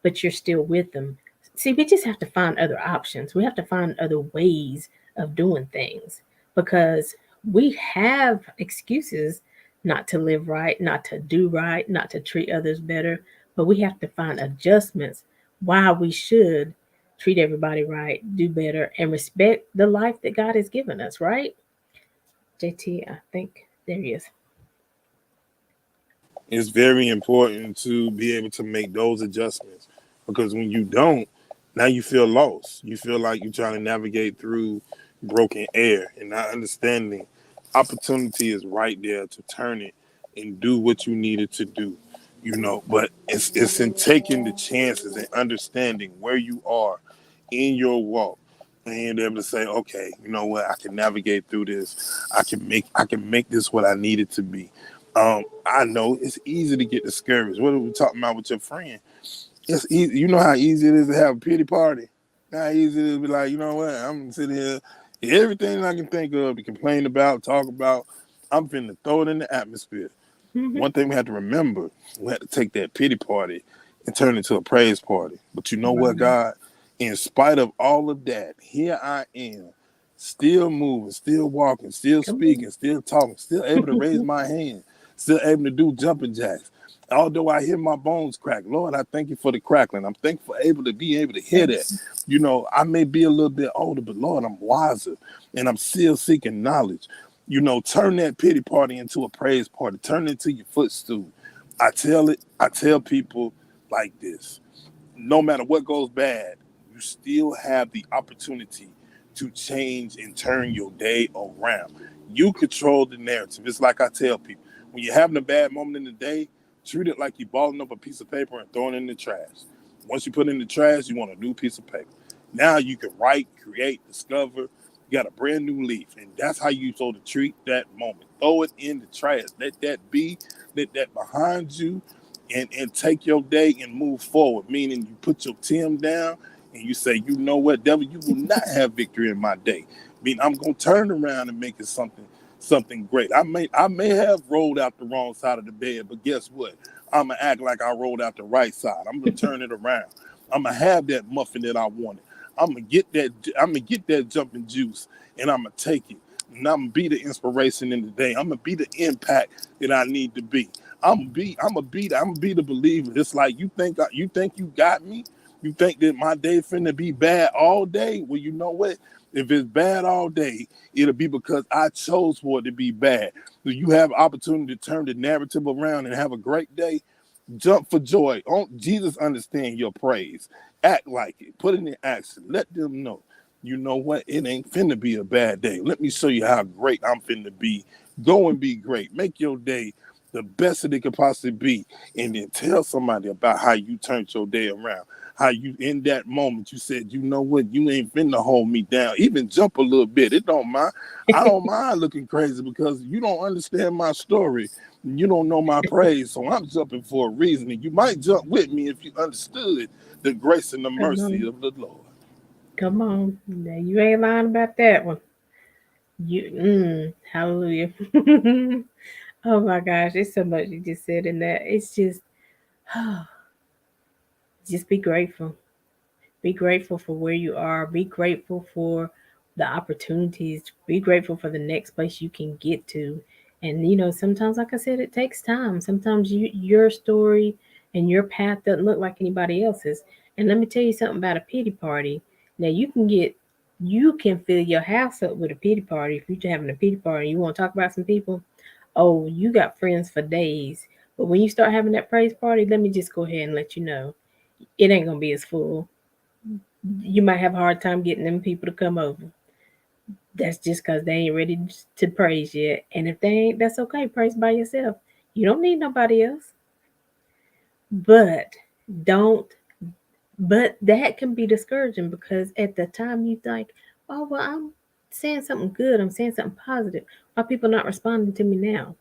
but you're still with them. See, we just have to find other options. We have to find other ways of doing things, because we have excuses not to live right, not to do right, not to treat others better. but we have to find adjustments why we should treat everybody right, do better, and respect the life that God has given us, right? JT, I think there he is. It's very important to be able to make those adjustments because when you don't, now you feel lost. You feel like you're trying to navigate through broken air and not understanding opportunity is right there to turn it and do what you needed to do. But it's in taking the chances and understanding where you are in your walk and able to say, okay, you know what, I can navigate through this. I can make this what I need it to be. I know it's easy to get discouraged. What are we talking about with your friend? It's easy. You know how easy it is to have a pity party. How easy it is to be like, you know what, I'm sitting here, everything I can think of to complain about, talk about, I'm finna throw it in the atmosphere. Hmm. One thing we have to remember, we have to take that pity party and turn it into a praise party. But you know what, Right. God? In spite of all of that, here I am, still moving, still walking, still Come speaking, still talking, still able to raise on. my hand, still able to do jumping jacks. Although I hear my bones crack, Lord, I thank you for the crackling. I'm thankful for able to hear that. Yes. I may be a little bit older, but Lord, I'm wiser and I'm still seeking knowledge. Turn that pity party into a praise party. Turn it into your footstool. I tell people like this. No matter what goes bad, you still have the opportunity to change and turn your day around. You control the narrative. It's like I tell people, when you're having a bad moment in the day, treat it like you're balling up a piece of paper and throwing it in the trash. Once you put it in the trash, you want a new piece of paper. Now you can write, create, discover. You got a brand new leaf, and that's how you so to treat that moment. Throw it in the trash. Let that be. Let that behind you, and take your day and move forward. Meaning you put your Tim down and you say, you know what, devil, you will not have victory in my day. I'm gonna turn around and make it something great. I may have rolled out the wrong side of the bed, but guess what? I'm gonna act like I rolled out the right side. I'm gonna turn it around. I'm gonna have that muffin that I wanted. I'm gonna get that. I'm gonna get that jumping juice, and I'm gonna take it. And I'm gonna be the inspiration in the day. I'm gonna be the impact that I need to be. I'm gonna be the believer. It's like you think you got me. You think that my day finna be bad all day? Well, you know what? If it's bad all day, it'll be because I chose for it to be bad. So you have opportunity to turn the narrative around and have a great day. Jump for joy. Jesus understand your praise. Act like it. Put it in action. Let them know. You know what? It ain't finna be a bad day. Let me show you how great I'm finna be. Go and be great. Make your day the best that it could possibly be. And then tell somebody about how you turned your day around. How you in that moment you said, you know what, you ain't finna hold me down. Even jump a little bit. It don't mind. I don't mind looking crazy because you don't understand my story. You don't know my praise, so I'm jumping for a reason. And you might jump with me if you understood the grace and the Come mercy on. of the Lord. Come on. Now, you ain't lying about that one. Hallelujah. Oh my gosh, it's so much you just said in that. It's just be grateful. Be grateful for where you are. Be grateful for the opportunities. Be grateful for the next place you can get to. And sometimes, like I said, it takes time. Sometimes your story and your path doesn't look like anybody else's. And let me tell you something about a pity party. Now you can fill your house up with a pity party. If you're having a pity party, you want to talk about some people. Oh, you got friends for days. But when you start having that praise party, let me just go ahead and let you know it ain't gonna be as full. You might have a hard time getting them people to come over. That's just because they ain't ready to praise yet. And if they ain't, that's okay. Praise by yourself. You don't need nobody else. But don't, but that can be discouraging because at the time you think, oh, well, I'm saying something good. I'm saying something positive. Why people not responding to me now?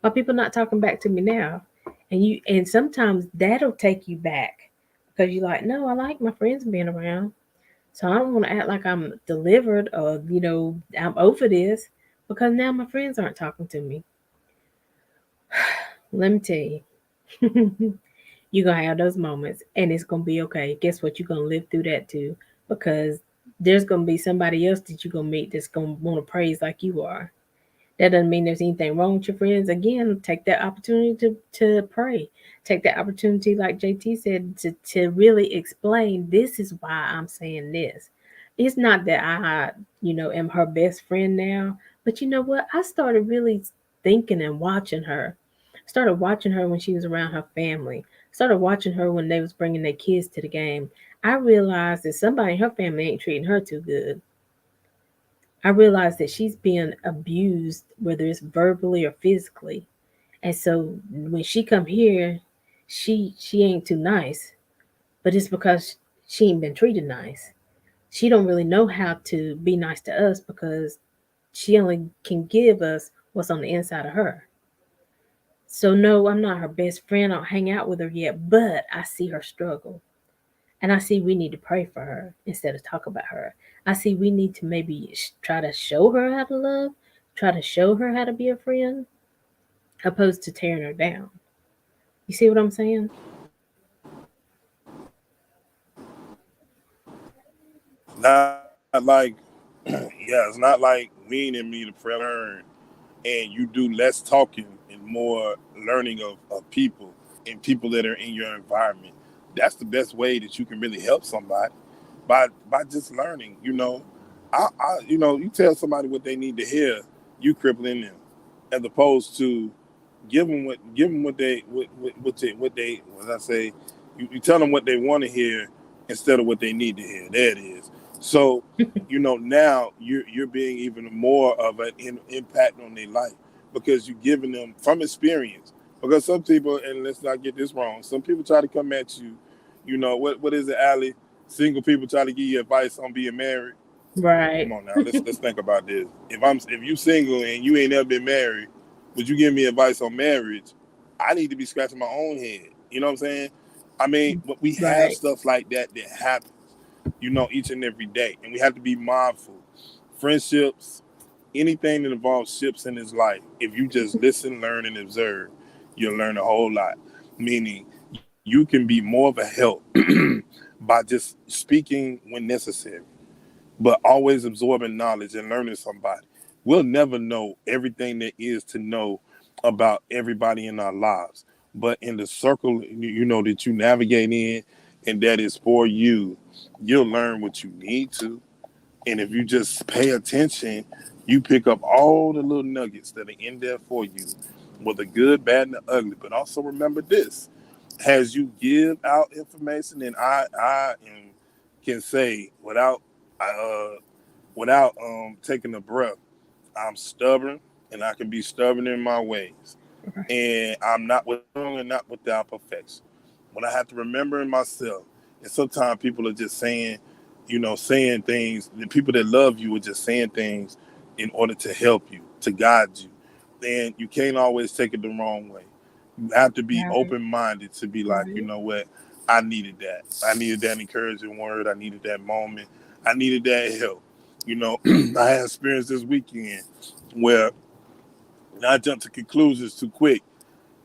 Why people not talking back to me now? And sometimes that'll take you back because you're like, no, I like my friends being around. So I don't want to act like I'm delivered or, I'm over this because now my friends aren't talking to me. Let me tell you, you're going to have those moments and it's going to be okay. Guess what? You're going to live through that too because there's going to be somebody else that you're going to meet that's going to want to praise like you are. That doesn't mean there's anything wrong with your friends. Again, take that opportunity to pray. Take that opportunity, like JT said, to really explain this is why I'm saying this. It's not that I am her best friend now, but you know what? I started really thinking and watching her. Started watching her when she was around her family. Started watching her when they was bringing their kids to the game. I realized that somebody in her family ain't treating her too good. I realized that she's being abused, whether it's verbally or physically. And so when she come here, she ain't too nice, but it's because she ain't been treated nice. She don't really know how to be nice to us because she only can give us what's on the inside of her. So no, I'm not her best friend. I don't hang out with her yet, but I see her struggle. And I see we need to pray for her instead of talk about her. I see we need to maybe try to show her how to love, try to show her how to be a friend, opposed to tearing her down. You see what I'm saying? Not like, yeah, it's not like weaning me to learn, and you do less talking and more learning of people and people that are in your environment. That's the best way that you can really help somebody, by just learning. You tell somebody what they need to hear, you crippling them, as opposed to give them what they as I say, you tell them what they want to hear instead of what they need to hear. There it is. So now you're being even more of an impact on their life because you're giving them from experience. Because some people, and let's not get this wrong, some people try to come at you. What is it, Aly? Single people try to give you advice on being married. Right. Come on now, let's think about this. If you single and you ain't never been married, would you give me advice on marriage? I need to be scratching my own head. You know what I'm saying? I mean, but we have Right. stuff like that happens, each and every day, and we have to be mindful. Friendships, anything that involves ships in this life, if you just listen, learn, and observe, you'll learn a whole lot. Meaning, you can be more of a help by just speaking when necessary, but always absorbing knowledge and learning somebody. We'll never know everything there is to know about everybody in our lives, but in the circle that you navigate in and that is for you, you'll learn what you need to. And if you just pay attention, you pick up all the little nuggets that are in there for you, with the good, bad, and the ugly. But also remember this: as you give out information, and can say uh, without taking a breath, I'm stubborn, and I can be stubborn in my ways, Right. and I'm not wrong and not without perfection. What I have to remember in myself, and sometimes people are just saying things. The people that love you are just saying things in order to help you, to guide you. And you can't always take it the wrong way. You have to be Right. open minded to be like, you Right. know what, I needed that. I needed that encouraging word. I needed that moment. I needed that help. I had experience this weekend where I jumped to conclusions too quick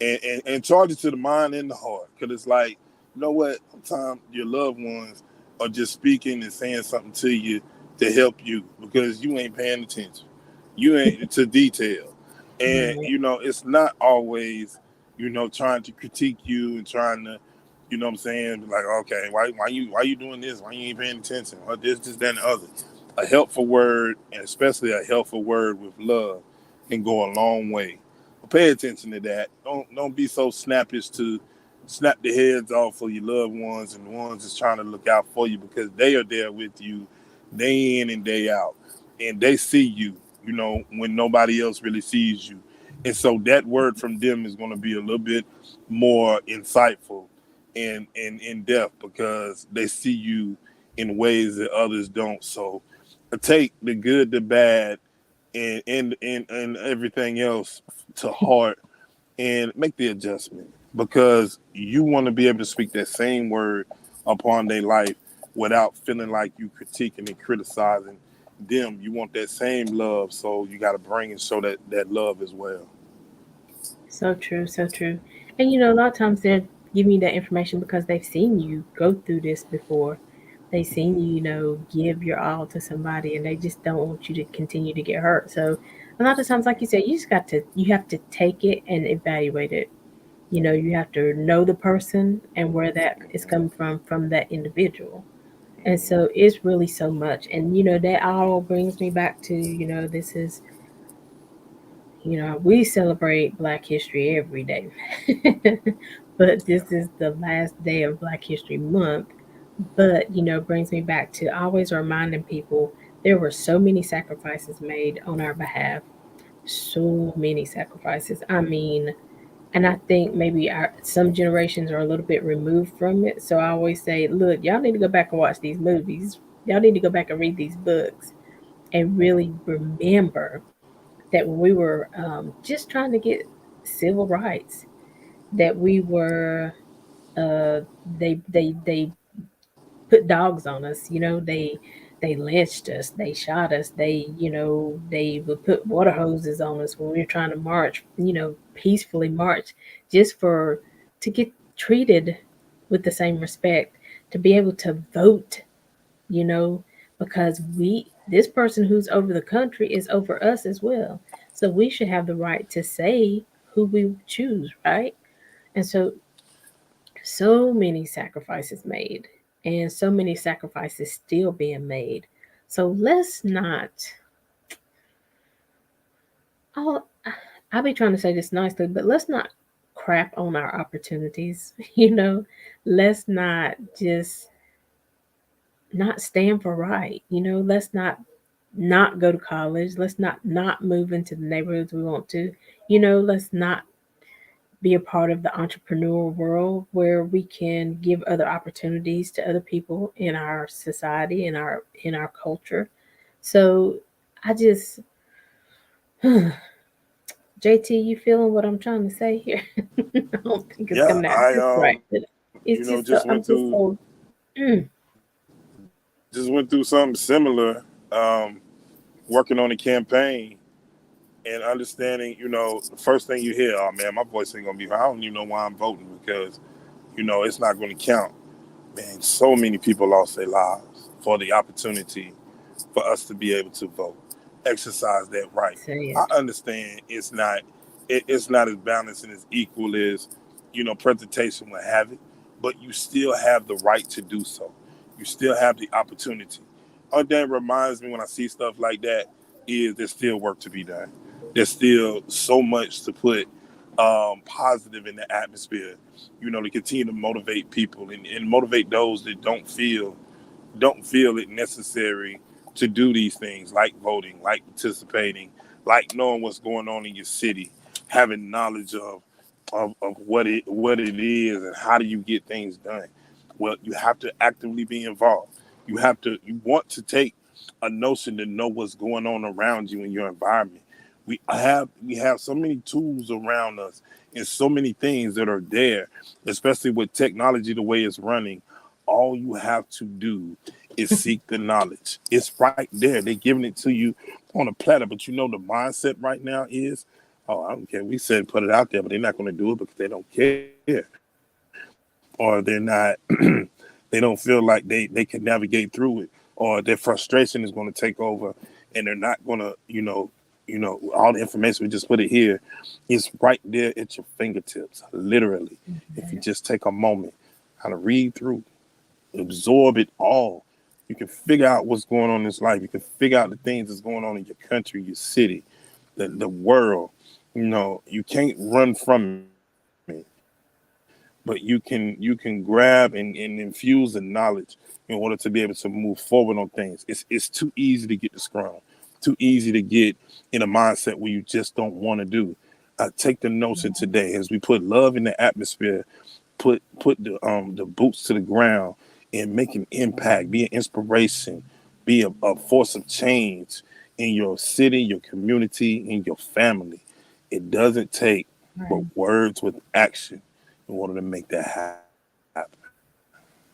and charge it to the mind and the heart. Because it's like, you know what? Sometimes your loved ones are just speaking and saying something to you to help you because you ain't paying attention. You ain't to detail. And, Right. it's not always, trying to critique you and trying to, what I'm saying? Like, okay, why you doing this? Why you ain't paying attention? Or this, that, and the other. A helpful word, and especially a helpful word with love, can go a long way. Pay attention to that. Don't be so snappish to snap the heads off of your loved ones and the ones that's trying to look out for you because they are there with you day in and day out. And they see you, when nobody else really sees you. And so that word from them is going to be a little bit more insightful and in depth because they see you in ways that others don't. So take the good, the bad, and everything else to heart and make the adjustment because you want to be able to speak that same word upon their life without feeling like you critiquing and criticizing them. You want that same love, so you got to bring and show that love as well. So true. So true. And a lot of times they're giving you that information because they've seen you go through this before. They've seen you, give your all to somebody, and they just don't want you to continue to get hurt. So a lot of times, like you said, you have to take it and evaluate it. You know, you have to know the person and where that is coming from that individual. And so it's really so much. And, you know, that all brings me back to, you know, this is, you know, we celebrate Black History every day. But Yeah. this is the last day of Black History Month. But, you know, brings me back to always reminding people there were so many sacrifices made on our behalf. So many sacrifices. I mean, and I think maybe some generations are a little bit removed from it. So I always say, look, y'all need to go back and watch these movies. Y'all need to go back and read these books and really remember that when we were just trying to get civil rights, that we were uh, they put dogs on us. You know, they lynched us, they shot us, they would put water hoses on us when we were trying to march. You know, peacefully march just for to get treated with the same respect, to be able to vote. You know, because we this person who's over the country is over us as well. So we should have the right to say who we choose, right? And so so many sacrifices made and so many sacrifices still being made. So let's not I'll, I'll be trying to say this nicely, but let's not crap on our opportunities. You know, let's not just not stand for right. You know, let's not go to college. Let's not move into the neighborhoods we want to. You know, let's not be a part of the entrepreneurial world where we can give other opportunities to other people in our society, in our culture. So I just JT, you feeling what I'm trying to say here? I don't think it's Yeah, coming out I just right, but you it's know just so just I'm went just through so mm, just went through something similar. Working on a campaign and understanding, the first thing you hear, oh man, my voice ain't gonna be. I don't even know why I'm voting because it's not going to count. Man, so many people lost their lives for the opportunity for us to be able to vote, exercise that right. say I it. understand it's not as balanced and as equal as presentation would have it, but you still have the right to do so. You still have the opportunity. One thing reminds me when I see stuff like that is there's still work to be done. There's still so much to put positive in the atmosphere, to continue to motivate people and motivate those that don't feel it necessary to do these things like voting, like participating, like knowing what's going on in your city, having knowledge of what it is and how do you get things done. Well, you have to actively be involved. You want to take a notion to know what's going on around you in your environment. We have so many tools around us and so many things that are there, especially with technology the way it's running. All you have to do is seek the knowledge. It's right there. They're giving it to you on a platter. But the mindset right now is, oh, I don't care. We said put it out there, but they're not going to do it because they don't care. Or they're not, they don't feel like they can navigate through it. Or their frustration is going to take over and they're not going to, all the information we just put it here is right there at your fingertips, literally. If you just take a moment, kind of read through, absorb it all. You can figure out what's going on in this life. You can figure out the things that's going on in your country, your city, the world. You can't run from it, but you can grab and infuse the knowledge in order to be able to move forward on things. It's too easy to get disgruntled, too easy to get in a mindset where you just don't want to do. Take the notion today as we put love in the atmosphere, put the boots to the ground and make an impact, be an inspiration, be a force of change in your city, your community, in your family. It doesn't take but Right. words with action in order to make that happen.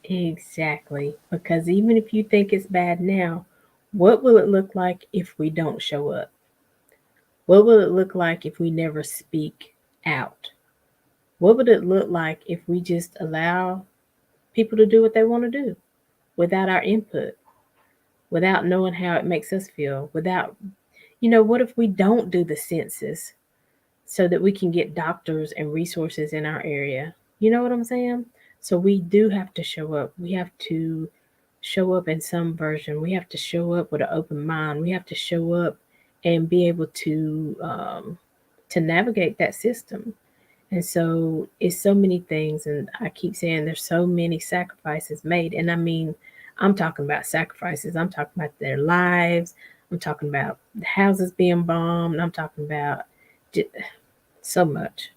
Exactly. Because even if you think it's bad now, what will it look like if we don't show up? What will it look like if we never speak out? What would it look like if we just allow people to do what they want to do without our input, without knowing how it makes us feel, without What if we don't do the census so that we can get doctors and resources in our area? You know what I'm saying? So we do have to show up. We have to show up in some version. We have to show up with an open mind. We have to show up and be able to navigate that system. And so it's so many things, and I keep saying there's so many sacrifices made. And I mean, I'm talking about sacrifices. I'm talking about their lives. I'm talking about the houses being bombed. I'm talking about so much.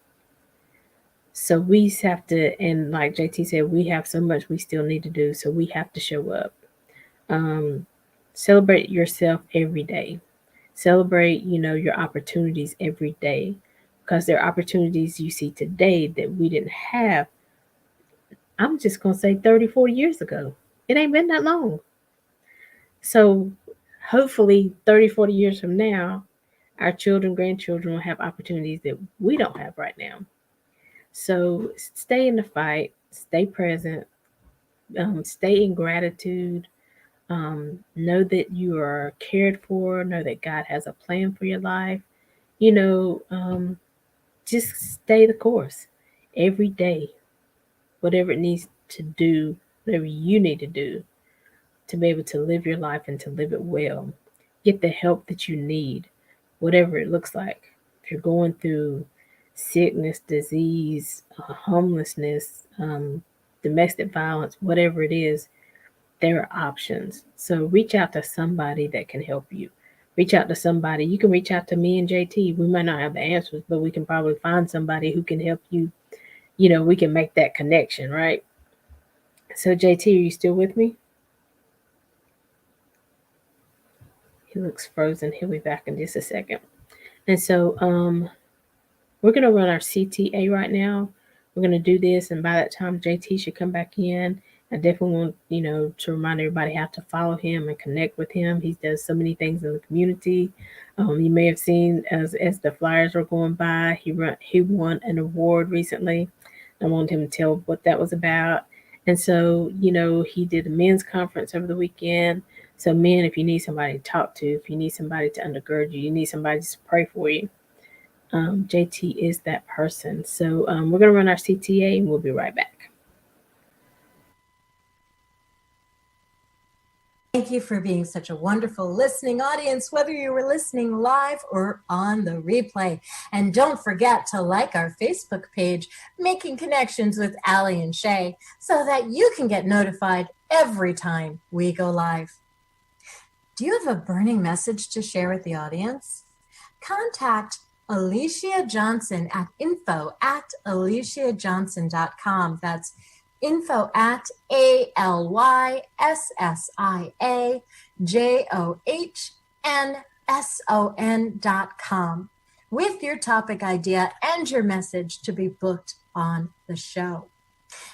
So we have to, and like JT said, we have so much we still need to do. So we have to show up. Um, Celebrate yourself every day. Celebrate, your opportunities every day, because there are opportunities you see today that we didn't have. I'm just going to say 30, 40 years ago. It ain't been that long. So hopefully 30, 40 years from now, our children, grandchildren will have opportunities that we don't have right now. So stay in the fight, stay present, stay in gratitude. Know that you are cared for, know that God has a plan for your life. You know, um, just stay the course every day, whatever it needs to do, whatever you need to do to be able to live your life and to live it well. Get the help that you need, whatever it looks like. If you're going through sickness, disease, homelessness, domestic violence, whatever it is, there are options. So reach out to somebody that can help you. Reach out to somebody. You can reach out to me and JT. We might not have the answers, but we can probably find somebody who can help you. We can make that connection, right? So JT, are you still with me? He looks frozen. He'll be back in just a second. And so we're gonna run our CTA right now. We're gonna do this, and by that time, JT should come back in. I definitely want to remind everybody how to follow him and connect with him. He does so many things in the community. You may have seen as the flyers were going by, he won an award recently. I wanted him to tell what that was about. And so, he did a men's conference over the weekend. So, men, if you need somebody to talk to, if you need somebody to undergird you, you need somebody to pray for you, JT is that person. So we're going to run our CTA and we'll be right back. Thank you for being such a wonderful listening audience, whether you were listening live or on the replay. And don't forget to like our Facebook page, Making Connections with Aly and Shay, so that you can get notified every time we go live. Do you have a burning message to share with the audience? Contact Alicia Johnson at info@aliciajohnson.com. That's info@ALYSSIAJOHNSON.com with your topic idea and your message to be booked on the show.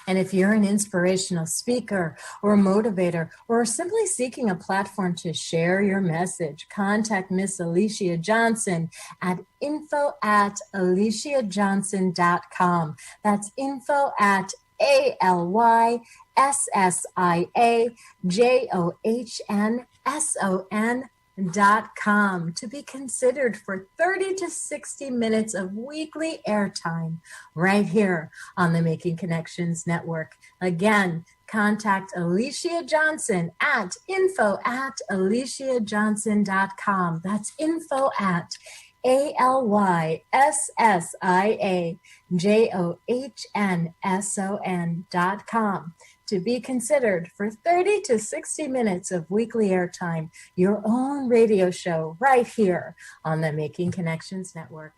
And if you're an inspirational speaker or a motivator or simply seeking a platform to share your message, contact Miss Alicia Johnson at info@aliciajohnson.com. That's info@ALYSSIAJOHNSON.com to be considered for 30 to 60 minutes of weekly airtime right here on the Making Connections Network. Again, contact Alicia Johnson at info@aliciajohnson.com. That's info@ALYSSIAJOHNSON.com to be considered for 30 to 60 minutes of weekly airtime, your own radio show right here on the Making Connections Network.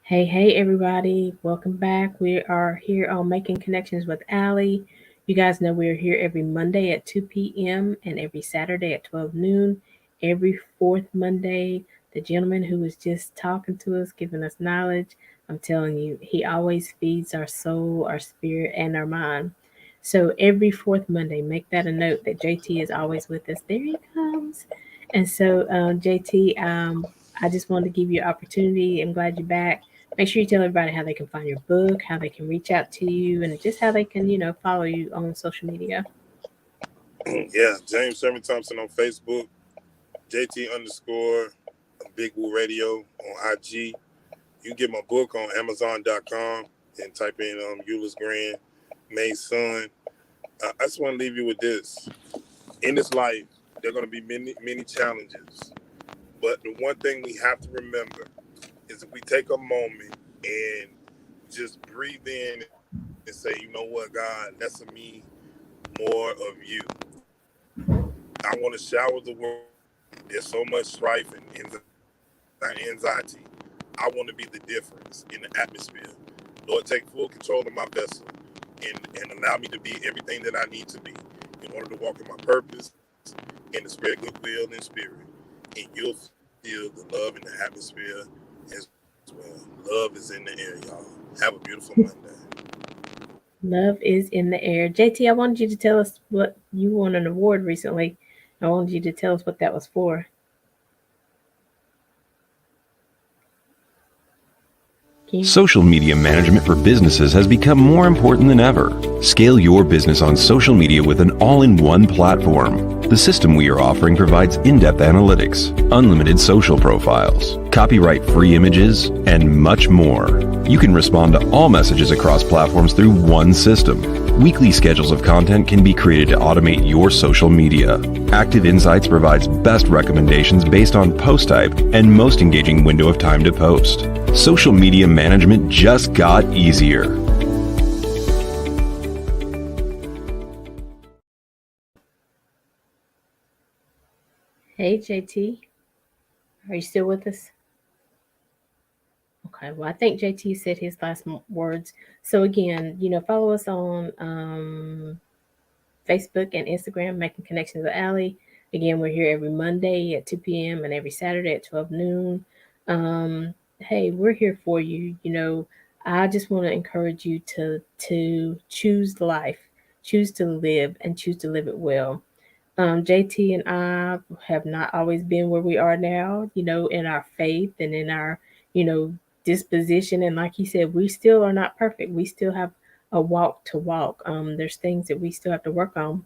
Hey, hey, everybody. Welcome back. We are here on Making Connections with Aly. You guys know we are here every Monday at 2 p.m. and every Saturday at 12 noon. Every fourth Monday, the gentleman who was just talking to us, giving us knowledge, I'm telling you, he always feeds our soul, our spirit, and our mind. So every fourth Monday, make that a note that JT is always with us. There he comes. And so, JT, I just wanted to give you an opportunity. I'm glad you're back. Make sure you tell everybody how they can find your book, how they can reach out to you, and just how they can, follow you on social media. Yeah, James Sherman Thompson on Facebook, JT underscore Big Woo Radio on IG. You can get my book on Amazon.com and type in Euless Grand, May's son. I just want to leave you with this. In this life, there are going to be many challenges. But the one thing we have to remember is if we take a moment and just breathe in and say, you know what, God, less of me, more of you. I want to shower the world. There's so much strife and anxiety. I want to be the difference in the atmosphere. Lord, take full control of my vessel and allow me to be everything that I need to be in order to walk in my purpose and to spread goodwill and spirit. And you'll feel the love in the atmosphere as well. Love is in the air, y'all. Have a beautiful Monday. Love is in the air. JT, I wanted you to tell us what you won an award recently. I wanted you to tell us what that was for. Social media management for businesses has become more important than ever. Scale your business on social media with an all-in-one platform. The system we are offering provides in-depth analytics, unlimited social profiles, copyright-free images, and much more. You can respond to all messages across platforms through one system. Weekly schedules of content can be created to automate your social media. Active Insights provides best recommendations based on post type and most engaging window of time to post. Social media management just got easier. Hey, JT, are you still with us? Okay, well, I think JT said his last words. So again, follow us on Facebook and Instagram, Making Connections with Aly. Again, we're here every Monday at 2 p.m. and every Saturday at 12 noon. Hey, we're here for you. I just want to encourage you to choose life, choose to live, and choose to live it well. JT and I have not always been where we are now, in our faith and in our, you know, disposition. And like he said, we still are not perfect. We still have a walk to walk. There's things that we still have to work on,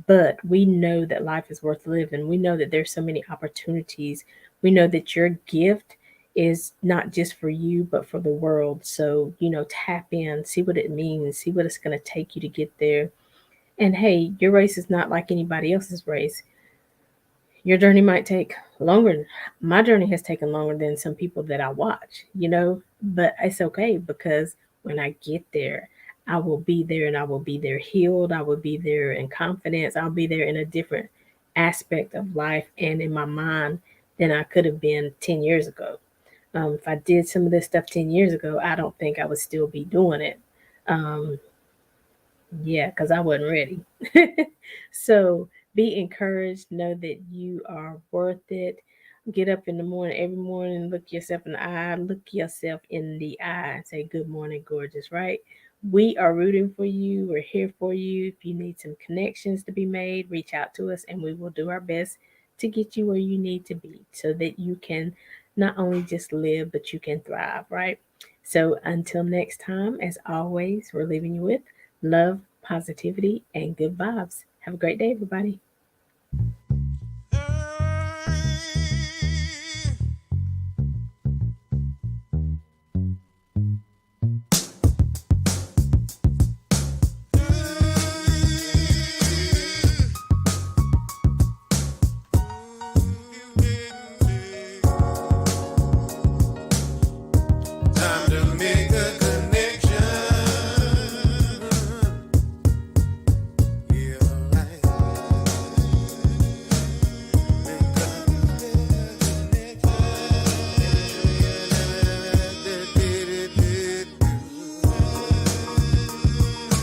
but we know that life is worth living. We know that there's so many opportunities. We know that your gift is not just for you, but for the world. So, tap in, see what it means, see what it's going to take you to get there. And hey, your race is not like anybody else's race. Your journey might take longer. My journey has taken longer than some people that I watch, but it's okay because when I get there, I will be there and I will be there healed. I will be there in confidence. I'll be there in a different aspect of life and in my mind than I could have been 10 years ago. If I did some of this stuff 10 years ago, I don't think I would still be doing it. Um, yeah, because I wasn't ready. So be encouraged. Know that you are worth it. Get up in the morning, every morning, look yourself in the eye, look yourself in the eye, and say, "Good morning, gorgeous," right? We are rooting for you. We're here for you. If you need some connections to be made, reach out to us and we will do our best to get you where you need to be so that you can not only just live, but you can thrive, right? So until next time, as always, we're leaving you with love, positivity, and good vibes. Have a great day, everybody.